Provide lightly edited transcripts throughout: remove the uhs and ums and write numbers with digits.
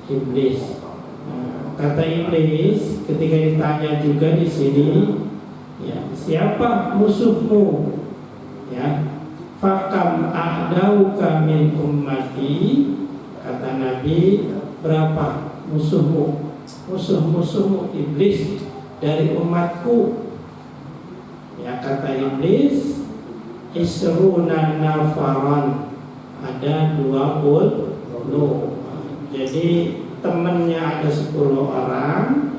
iblis. Kata iblis ketika ditanya juga di sini, ya, siapa musuhmu? Ya, fakam a'dauka min ummati. Kata Nabi, berapa musuhmu? Musuh-musuhmu iblis dari umatku. Ya, kata iblis, isruna nafaran, ada 20. Jadi temannya ada 10 orang,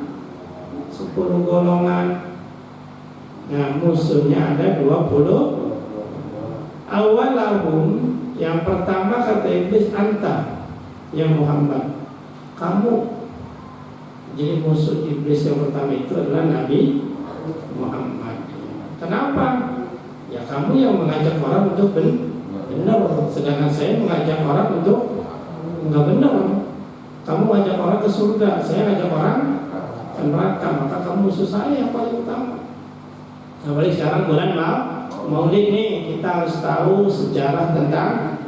10 golongan. Nah, musuhnya ada 20. Awalahum, yang pertama kata iblis, anta ya Muhammad, kamu. Jadi musuh iblis yang pertama itu adalah Nabi Muhammad. Kenapa? Ya kamu yang mengajak orang untuk benar, sedangkan saya mengajak orang untuk enggak benar. Kamu ngajak orang ke surga, saya ngajak orang ke neraka, maka kamu musuh saya yang paling utama. Apalagi sekarang bulan Maulid nih, kita harus tahu sejarah tentang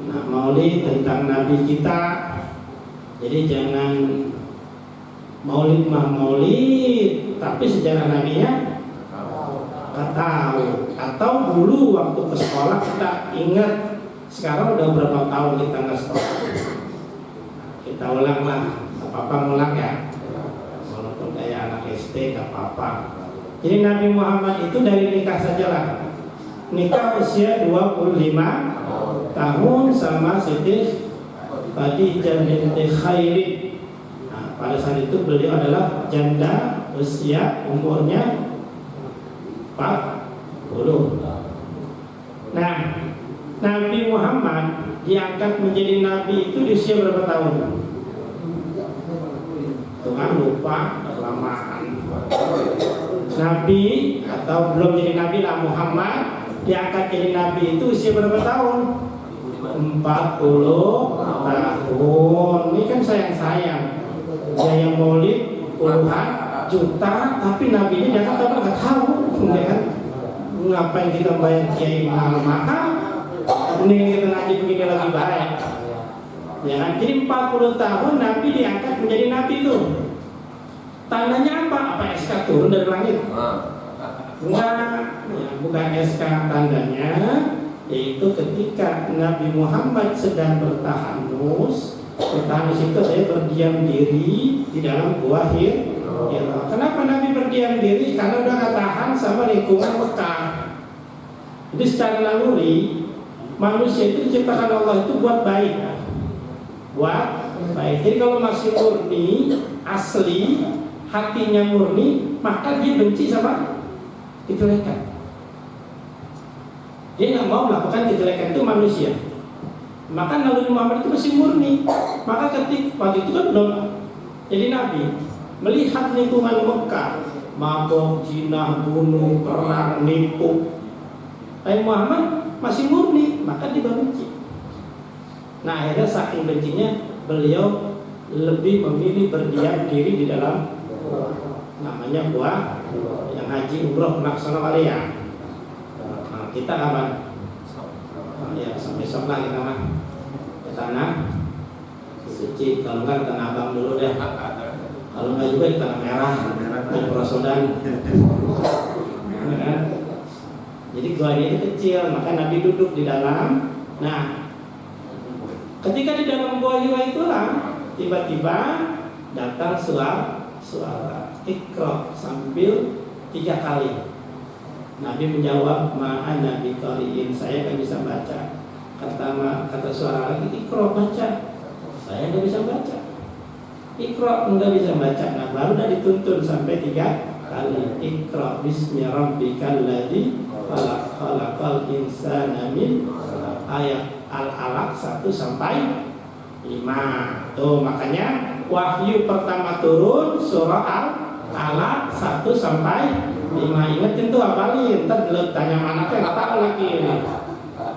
Maulid, tentang Nabi kita. Jadi jangan Maulid Maulid, tapi sejarah Nabinya nggak tahu. Atau dulu waktu ke sekolah kita ingat, sekarang udah berapa tahun kita nggak sekolah. Kita ulang lah, nggak apa-apa ngulang ya, walaupun kayak anak SD nggak apa-apa. Jadi Nabi Muhammad itu dari nikah saja lah. Nikah usia 25 tahun sama Siti Khadijah binti Khailid. Nah, pada saat itu beliau adalah janda, usia umurnya 40. Nah, Nabi Muhammad diangkat menjadi nabi itu di usia berapa tahun? Tuhan lupa, kelamaan. Nabi atau belum jadi nabi lah, Muhammad diangkat jadi nabi itu usia berapa tahun? 40 tahun. Ini kan sayang-sayang. Dia yang maulid puluhan juta, tapi nabinya diangkat apa nggak tahu, ya kan? Ngapain kita bayar kiai mahal-mahal? Mending kita ngaji begini lagi baik. Ya kan? Jadi 40 tahun Nabi diangkat menjadi nabi itu. Tandanya apa? Apa SK turun dari langit? Enggak, ya, bukan SK. Tandanya yaitu ketika Nabi Muhammad sedang bertahanus. Bertahanus itu saya berdiam diri di dalam gua Hira. Kenapa Nabi berdiam diri? Karena udah gak tahan sama lingkungan Mekah. Jadi secara naluri manusia itu diciptakan Allah itu buat baik. Jadi kalau masih murni, asli, hatinya murni, maka dia benci sama kejelekan. Dia nggak mau melakukan kejelekan, itu manusia. Maka Nabi Muhammad itu masih murni. Maka ketika waktu itu kan belum jadi nabi, melihat lingkungan Mekah, mabok, zina, bunuh, perang, nipu. Nabi Muhammad masih murni, maka dia benci. Nah akhirnya saking bencinya beliau lebih memilih berdiam diri di dalam namanya gua yang haji umroh pernah kesana kali ya. Nah, kita kapan? Ya sampai besok lah kita mah ke tanah suci. Kalau enggak ke tanah abang dulu deh. Kalau enggak juga di tanah merah di Perosodan. Nah, jadi gua ini kecil, maka Nabi duduk di dalam. Nah, ketika di dalam gua Hira itulah tiba-tiba datang suara Iqra sambil 3 kali. Nabi menjawab, ma'an Nabi qari'in, saya nggak bisa baca. Kata suara lagi, Iqra baca. Saya nggak bisa baca. Iqra nggak bisa baca. Nah baru udah dituntun sampai 3 kali. Iqra bismi rabbikal ladzi khalaqal insana min ayat Al-Alaq 1 sampai 5. Tuh makanya wahyu pertama turun surah Al-Alaq 1 sampai 5. Ingetin tuh apalin, ntar tanya anaknya nggak tahu lagi.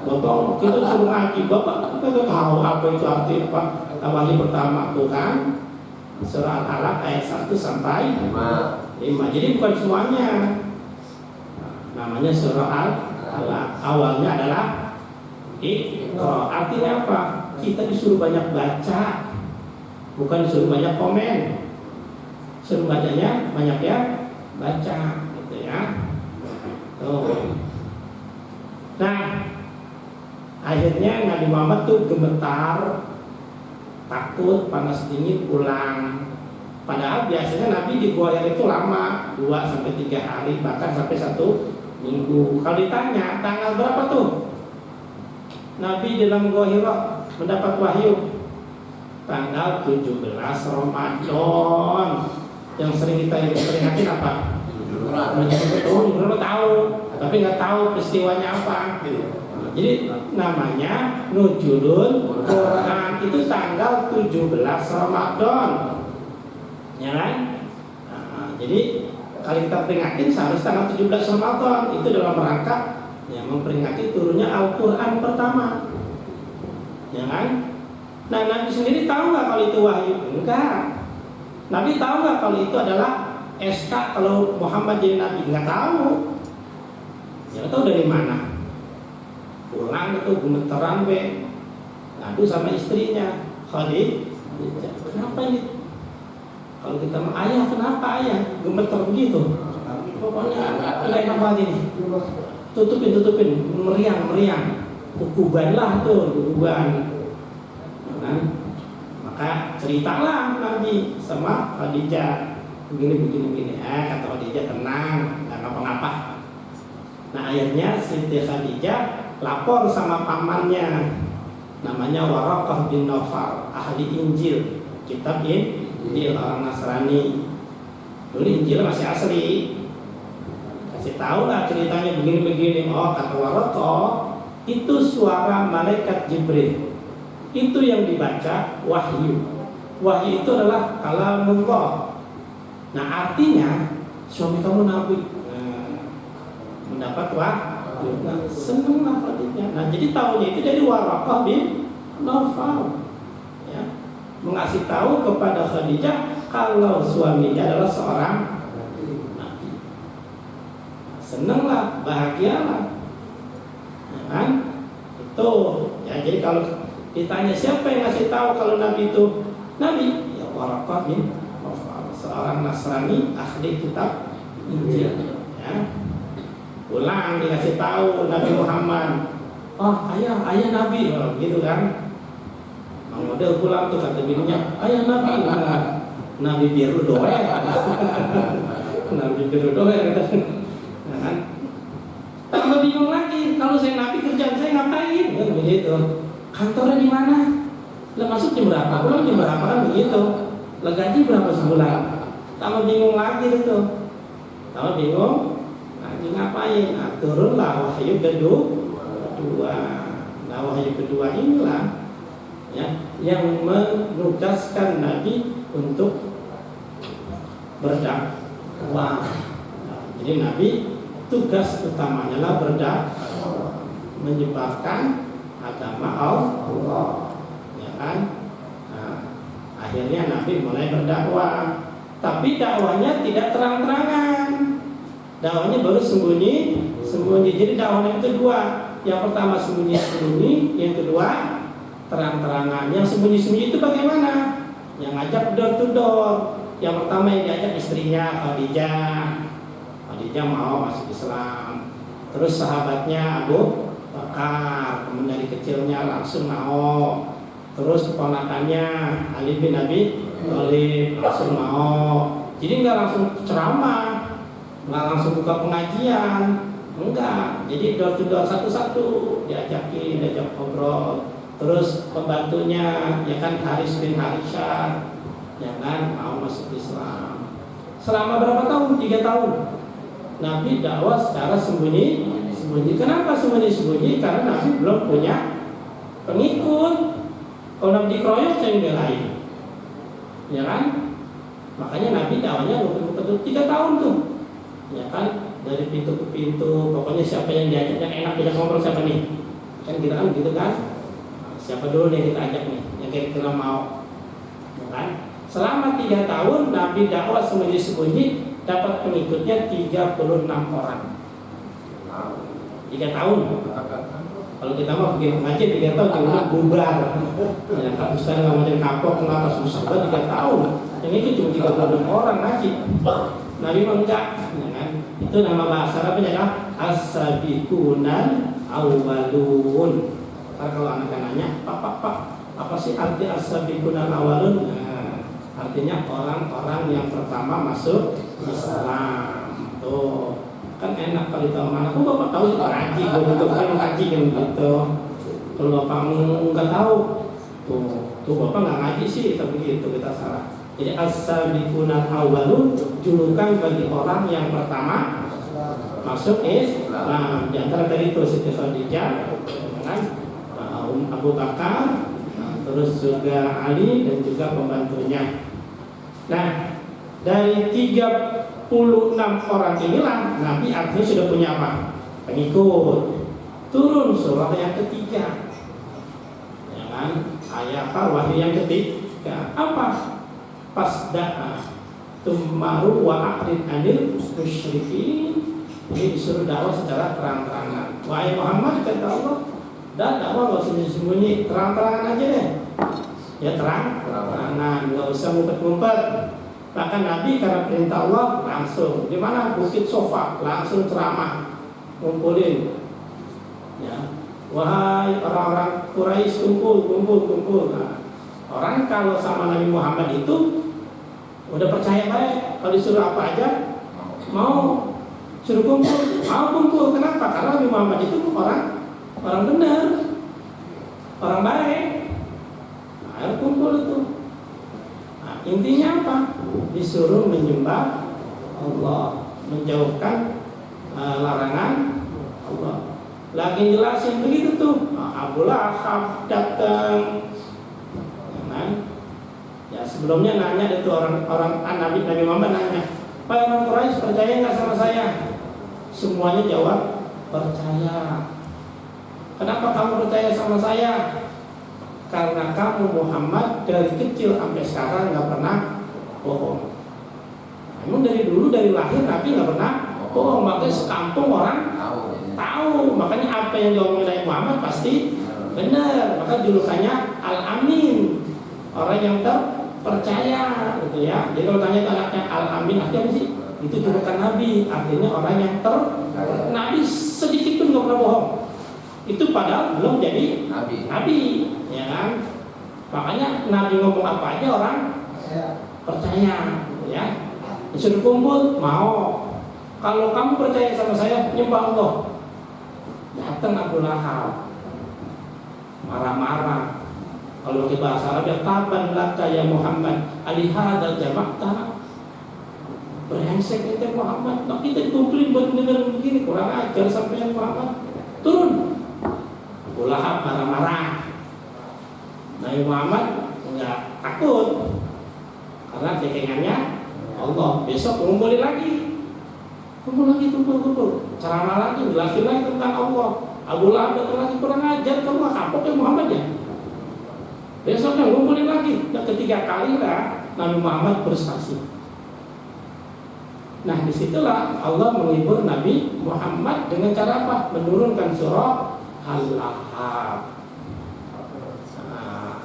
Bapak kita suruh ngaji, bapak kita tahu apa itu arti apa wahyu pertama tuh kan surah Al-Alaq ayat 1 sampai 5. Jadi bukan semuanya. Namanya surah Al-Alaq. Awalnya adalah Iqra. Artinya apa? Kita disuruh banyak baca. bukan suruh banyak komen, suruh bacanya banyak ya baca, gitu ya. Tuh. Nah, akhirnya Nabi Muhammad tuh gemetar, takut, panas dingin, pulang. Padahal biasanya Nabi di Gua Hira itu lama, 2-3 hari, bahkan sampai 1 minggu. Kalau ditanya tanggal berapa tuh Nabi di dalam Gua Hira mendapat wahyu? Tanggal 17 Ramadan. Yang sering kita peringatin apa? Belum tahu, tapi nggak tahu peristiwanya apa. Jadi namanya Nuzulul Quran itu tanggal 17 Ramadan, ya kan? Nah, jadi kalau kita peringatin seharusnya tanggal 17 Ramadan itu dalam rangka ya memperingati turunnya Al-Quran pertama, ya kan? Nah, Nabi sendiri tahu nggak kalau itu wahyu? Enggak. Nabi tahu nggak kalau itu adalah SK kalau Muhammad jadi Nabi? Nggak tahu. Ya tahu dari mana? Pulang itu gemeteran ngadu sama istrinya Khadijah. Kenapa ini? Kalau kita sama ayah, kenapa ayah gemeter begitu? Pokoknya nggak enak banget ini. Tutupin, meriang. Kukuban lah tuh, kukuban. Nah, maka ceritalah Nabi sama Khadijah begini. Kata Khadijah tenang, nggak ngapa-ngapa. Nah, akhirnya Siti Khadijah lapor sama pamannya, namanya Waraqah bin Nawfal, ahli Injil, kitab Injil orang Nasrani. Dulu Injil masih asli. Kasih tahu lah ceritanya begini. Oh, kata Waraqah, itu suara malaikat Jibril. Itu yang dibaca wahyu. Wahyu itu adalah kalamullah. Nah, artinya suami kamu Nabi mendapat wahyu. Nah, senanglah Khadijah. Nah, jadi tahunya itu dari Waraqah bin Nawfal, ya, mengasih tahu kepada Khadijah kalau suaminya adalah seorang Nabi. Nah, senanglah, bahagialah, ya kan? Itu, ya. Jadi kalau ditanya siapa yang ngasih tahu kalau Nabi itu Nabi, ya Waraqah bin Nawfal, seorang Nasrani ahli kitab Injil, ya. Pulang dikasih tahu Nabi Muhammad, oh ayah Nabi, gitu kan. Mang model pulang tuh kata bininya, ayah Nabi, Nabi biru doa, Nabi biru doa kata, kan? Tambah bingung lagi, kalau saya Nabi kerjaan saya ngapain? Kan begitu. Kantornya di mana? Lah masuk jam berapa? Pulang jam berapa kan begitu. Lah gaji berapa sebulan? Tambah bingung lagi itu. Tambah bingung. Ngapain? Nah, turunlah wahyu kedua. Nah, wahyu kedua inilah ya yang menugaskan Nabi untuk berdakwah. Nah, jadi Nabi tugas utamanya lah berdakwah, menyebarkan agama Allah, ya kan? Nah, akhirnya Nabi mulai berdakwah, tapi dakwahnya tidak terang-terangan. Dakwahnya baru sembunyi. Jadi dakwahnya itu dua. Yang pertama sembunyi, yang kedua terang-terangan. Yang sembunyi itu bagaimana? Yang ngajak door to door. Yang pertama yang diajak istrinya Khadijah mau masuk Islam. Terus sahabatnya Abu Bakar, teman dari kecilnya langsung mau. Terus keponakannya Ali bin Abi Thalib langsung mau. Jadi nggak langsung ceramah, nggak langsung buka pengajian, enggak. Jadi door to door satu-satu diajak ngobrol. Terus pembantunya ya kan Haris bin Harithah, ya kan mau masuk Islam. Selama berapa tahun? 3 tahun. Nabi dakwah secara sembunyi. Kenapa sembunyi? Karena Nabi belum punya pengikut. Kalau Nabi dikeroyok saya yang belain, ya kan? Makanya Nabi dakwahnya 3 tahun tuh. Ya kan, dari pintu ke pintu, pokoknya siapa yang diajak yang enak diajak ngobrol siapa nih, kan kita kan gitu kan, siapa dulu yang kita ajak nih yang kira-kira mau, ya kan. Selama 3 tahun Nabi dakwah sembunyi dapat pengikutnya 36 orang. 3 tahun Kalau kita mau bikin pengajian 3 tahun, kemudian bubar. Ya, kalau Ustaz nggak ngajarin kapok, kenapa susah banget 3 tahun? Yang itu cuma 36 orang ngaji. Nabi mah enggak, ya kan? Itu nama bahasa Arabnya adalah as-sabiqunal awwalun. Karena kalau anak nanya, Pak, apa sih arti as-sabiqunal awwalun? Nah, artinya orang-orang yang pertama masuk Islam. Tuh. Kan enak kalau tahu mana, bapak tahu ngaji, gue juga kan ngaji kan gitu. Kalau bapakmu nggak tahu, tuh bapak nggak ngaji sih, tapi gitu kita salah. Jadi as-sabiqunal awwalun julukan bagi orang yang pertama masuk Islam. Di antara tadi itu Siti Khadijah, kan Abu Bakar, terus juga Ali dan juga pembantunya. Nah, dari 36 orang inilah Nabi artinya sudah punya apa? Pengikut. Turun surah yang ketiga, ya kan? Ayat wahyu yang ketiga apa? Fasda'a tumaru wa a'rid anil musyrikin. Ini disuruh dakwah secara terang-terangan. Wahai Muhammad, kata Allah, dah dakwah nggak sembunyi-sembunyi, terang-terangan aja deh. Ya terang-terangan, nggak usah ngumpet-ngumpet. Bahkan Nabi karena perintah Allah langsung di mana Bukit Sofa langsung ceramah, ngumpulin. Ya, wahai orang-orang Quraisy, kumpul. Nah, orang kalau sama Nabi Muhammad itu udah percaya baik. Kalau disuruh apa aja mau, suruh kumpul. Kenapa? Karena Nabi Muhammad itu orang benar, orang baik. Nah, ayo kumpul itu. Nah, intinya apa? Disuruh menyembah Allah, menjauhkan larangan Allah. Lagi jelasin begitu tuh. Abu Lahab datang, kan? Ya sebelumnya nanya itu orang Nabi Muhammad nanya, Pak orang Quraisy percaya nggak sama saya? Semuanya jawab percaya. Kenapa kamu percaya sama saya? Karena kamu Muhammad dari kecil sampai sekarang nggak pernah bohong. Emang dari dulu dari lahir Nabi nggak pernah bohong, makanya sekampung orang tahu. Makanya apa yang diomongin Nabi Muhammad pasti benar. Maka julukannya Al-Amin, orang yang terpercaya, gitu ya. Jadi kalau tanya ke anaknya Al-Amin artinya apa sih? Itu julukan Nabi, artinya orang yang Nabi sedikit pun nggak pernah bohong. Itu padahal belum jadi Nabi, ya kan? Makanya Nabi ngomong apa aja orang percaya, gitu ya. Disuruh kumpul, mau. Kalau kamu percaya sama saya, nyembah Allah. Datang Abu Lahab, marah-marah. Kalau pakai bahasa Arab ya, taban laka ya Muhammad, alihada jama'ta. Brengsek itu Muhammad, tapi kita dikumpulin buat dengar begini, kurang ajar sampai Muhammad. Turun. Abu Lahab marah-marah. Nabi Muhammad enggak takut karena cekengannya Allah. Besok kumpul lagi, ceramah lagi, jelasin lagi tentang Allah. Abu Lahab datang lagi, kurang ajar kamu, nggak kapok ya Muhammad ya. Besoknya kumpulin lagi. Dan ketiga kali lah Nabi Muhammad bersaksi. Nah disitulah Allah menghibur Nabi Muhammad dengan cara apa? Menurunkan surah Al-Lahab.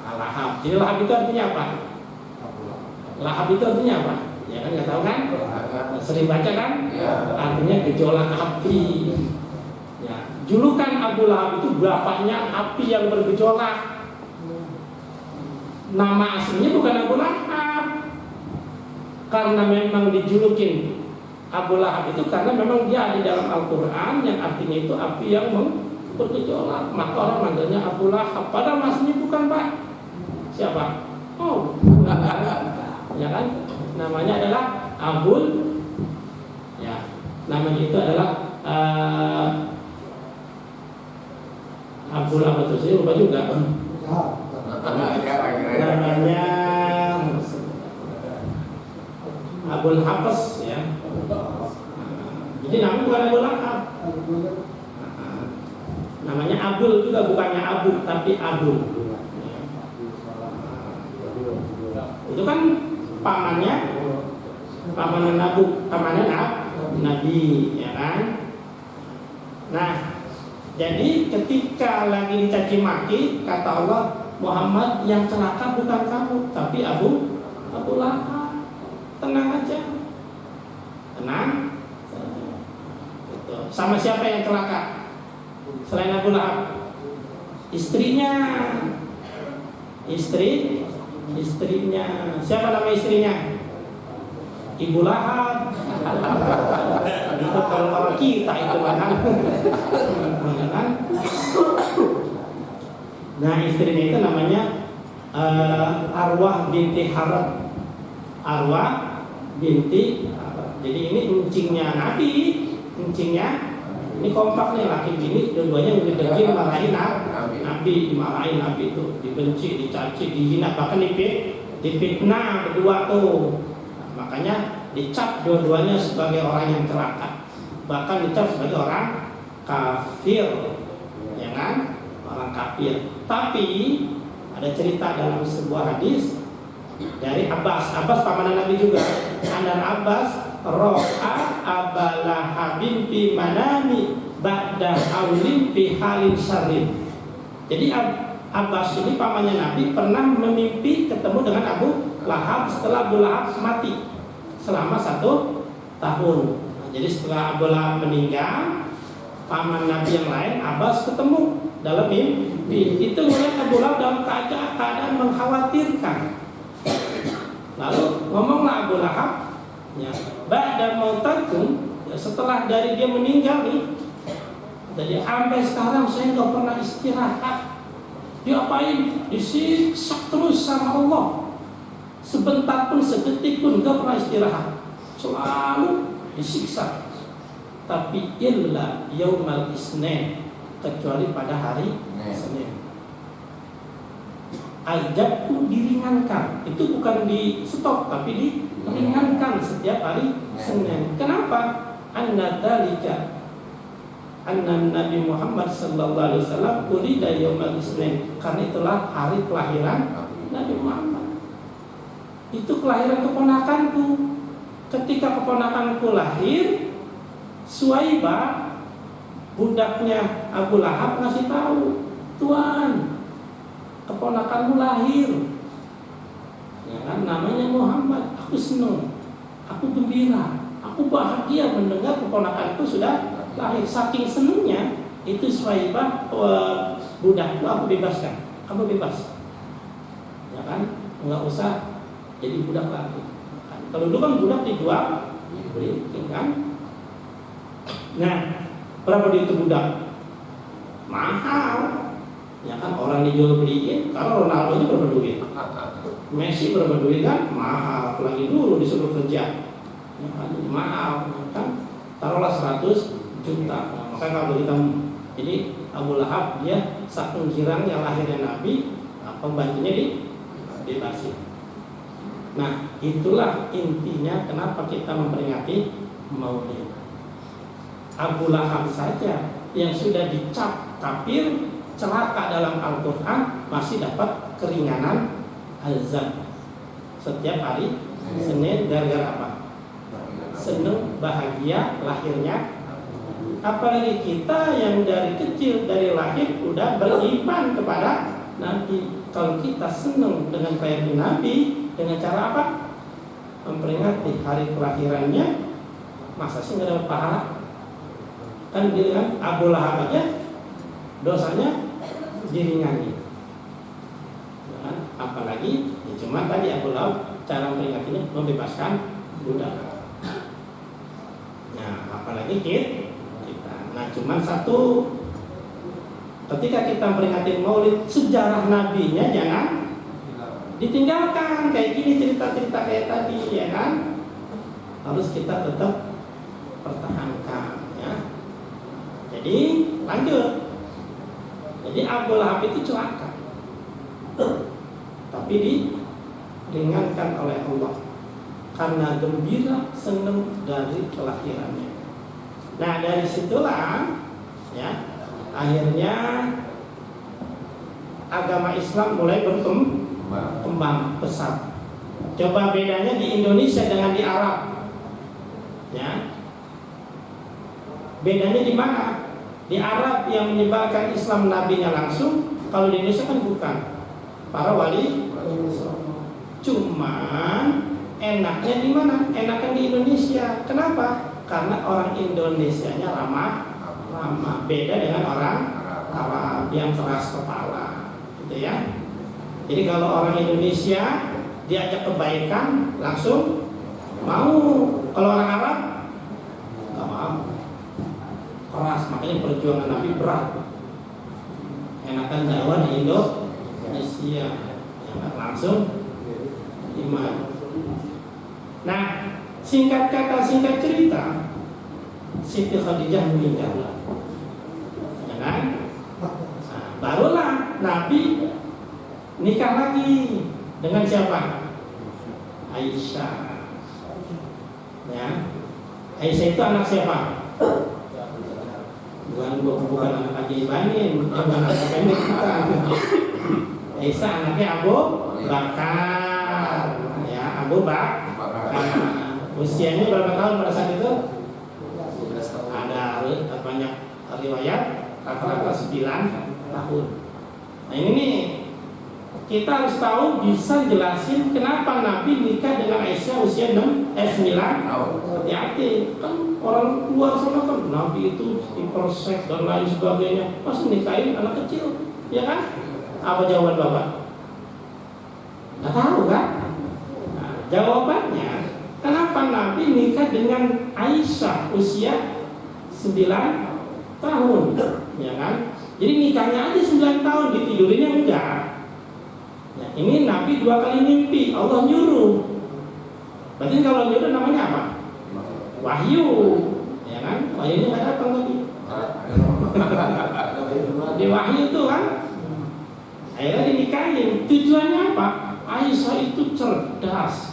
Al-Lahab. Jadi Lahab itu artinya apa? Lahab itu artinya apa? Ya kan nggak tahu kan? Sering baca kan? Artinya gejolak api. Ya. Julukan Abu Lahab itu bapaknya api yang bergejolak. Nama aslinya bukan Abu Lahab. Karena memang dijulukin Abu Lahab itu karena memang dia ada di dalam Al-Quran yang artinya itu api yang bergejolak. Maka orang manggilnya Abu Lahab. Padahal aslinya bukan Pak. Siapa? Oh, ya kan? Namanya adalah Abul. Ya, namanya itu adalah Abul apa tuh? Saya lupa juga. Namanya Abul Hafs ya. Jadi namanya bukan Abul Lahab. Namanya Abul juga, bukannya Abu tapi Abul. Itu kan pamannya Nabi, ya kan? Nah, Jadi ketika lagi dicaci maki, kata Allah, Muhammad yang celaka bukan kamu, tapi Abu Lahab. Tenang aja, tenang. Sama siapa yang celaka selain Abu Lahab? Istrinya. Istrinya. Siapa nama istrinya? Ibu Lahab. Itu kalau orang kita itu kan. Nah, istrinya itu namanya Arwah binti Harab. Arwah binti Harab. Jadi ini encingnya Nabi, encingnya ini kompak nih, laki bini dua-duanya dibenci, marahin Nabi, dimarahin Nabi itu, dibenci, dicaci, dihina, bahkan difitnah berdua tuh. Nah, makanya dicap dua-duanya sebagai orang yang celaka, bahkan dicap sebagai orang kafir, ya kan? Orang kafir. Tapi ada cerita dalam sebuah hadis dari Abbas paman Nabi juga. Dan Abbas ro'a Abalahabin fi manami ba'da awlim fi halin syarrin. Jadi Abbas ini pamannya Nabi pernah memimpi ketemu dengan Abu Lahab setelah Abu Lahab mati selama 1 tahun. Nah, jadi setelah Abu Lahab meninggal, paman Nabi yang lain Abbas ketemu dalam mimpi. Itu melihat Abu Lahab dalam keadaan mengkhawatirkan. Lalu ngomonglah Abu Lahab, ya, ba'da mautakum, ya, setelah dari dia meninggal nih, jadi sampai sekarang saya nggak pernah istirahat. Diapain? Disiksa terus sama Allah. Sebentar pun, sedetik pun nggak pernah istirahat. Selalu disiksa. Tapi illa yaumal isnin, kecuali pada hari Senin. Azabku diringankan. Itu bukan di stop, tapi diringankan setiap hari Senin. Kenapa? Anna Nabi Muhammad sallallahu alaihi wasallam ulida yaumal isnin. Karena itulah hari kelahiran Nabi Muhammad. Itu kelahiran keponakanku. Ketika keponakanku lahir, Suwaibah, budaknya Abu Lahab, ngasih tahu, Tuan, keponakanmu lahir, ya kan, namanya Muhammad. Aku senang, aku gembira, aku bahagia mendengar keponakanku sudah lahir. Saking senangnya itu Suwaibah, budakku aku bebaskan, kamu bebas, ya kan, nggak usah jadi budak lagi. Kalau dulu kan budak dijual, beli, kan. Nah, berapa duit itu budak? Mahal. Ya kan, orang dijual beliin. Kalau Ronaldo itu berapa duit? Messi berapa duit kan? Mahal. Apalagi dulu disuruh kerja, ya kan, mahal, kan? Taruhlah 100 juta. Nah, maka kalau kita, jadi Abu Lahab dia saking girangnya lahirnya Nabi, pembantunya dibebasin. Nah, itulah intinya kenapa kita memperingati Maulid. Abu Lahab saja yang sudah dicap kafir, celaka dalam Al-Quran, masih dapat keringanan azab setiap hari Senin. Gara-gara apa? Seneng, bahagia lahirnya. Apalagi kita yang dari kecil, dari lahir udah beriman kepada Nabi. Kalau kita seneng dengan kelahiran Nabi, dengan cara apa? Memperingati hari kelahirannya, masa sih nggak dapat pahala? Kan gitu kan, Abu Lahab aja dosanya diringani, ya, apalagi ya cuma tadi Abu Lahab cara memperingatinya membebaskan budak. Nah, apalagi kita. Nah, cuma satu, ketika kita memperingati Maulid, sejarah nabinya jangan ditinggalkan. Kayak gini cerita-cerita kayak tadi, ya kan, harus kita tetap pertahankan, ya. Jadi lanjut. Jadi Abu Lahab itu celaka, tapi diringankan oleh Allah karena gembira, senang dari kelahirannya. Nah, dari situlah, ya, akhirnya agama Islam mulai berkembang pesat. Coba bedanya di Indonesia dengan di Arab, ya. Bedanya di mana? Di Arab yang menyebarkan Islam nabinya langsung, kalau di Indonesia kan bukan. Para wali. Cuman enaknya di mana? Enaknya di Indonesia. Kenapa? Karena orang Indonesianya ramah. Beda dengan orang Arab yang keras kepala, gitu ya. Jadi kalau orang Indonesia diajak kebaikan langsung mau. Kalau orang Arab nggak mau. Keras, makanya perjuangan Nabi berat. Enakan dakwah di Indonesia, yang langsung iman. Nah, singkat kata, singkat cerita, Siti Khadijah meninggal, ya kan? Nah, barulah Nabi nikah lagi dengan siapa? Aisyah. Ya, Aisyah itu anak siapa? Bukan anak Haji Ibanin, bukan anak pendek, bukan. Aisyah anaknya Abu Bakar, ya Abu Bakar. Usianya berapa tahun pada saat itu? Ada banyak riwayat, rata-rata 9 tahun. Nah ini nih, kita harus tahu, bisa jelasin kenapa Nabi nikah dengan Aisyah usia 9 tahun. Hati-hati, kan orang luar sana kan Nabi itu dipersek dan lain sebagainya, pas nikahin anak kecil, ya kan? Apa jawaban Bapak? Nggak tahu kan? Nah, jawabannya, kenapa Nabi nikah dengan Aisyah usia 9 tahun, ya kan? Jadi nikahnya aja 9 tahun, ditidurinnya enggak. Ya, ini Nabi 2 kali mimpi, Allah nyuruh. Berarti kalau nyuruh namanya apa? Wahyu, ya kan? Wahyunya nggak datang tadi. Di wahyu itu kan, akhirnya dinikahin. Tujuannya apa? Aisyah itu cerdas.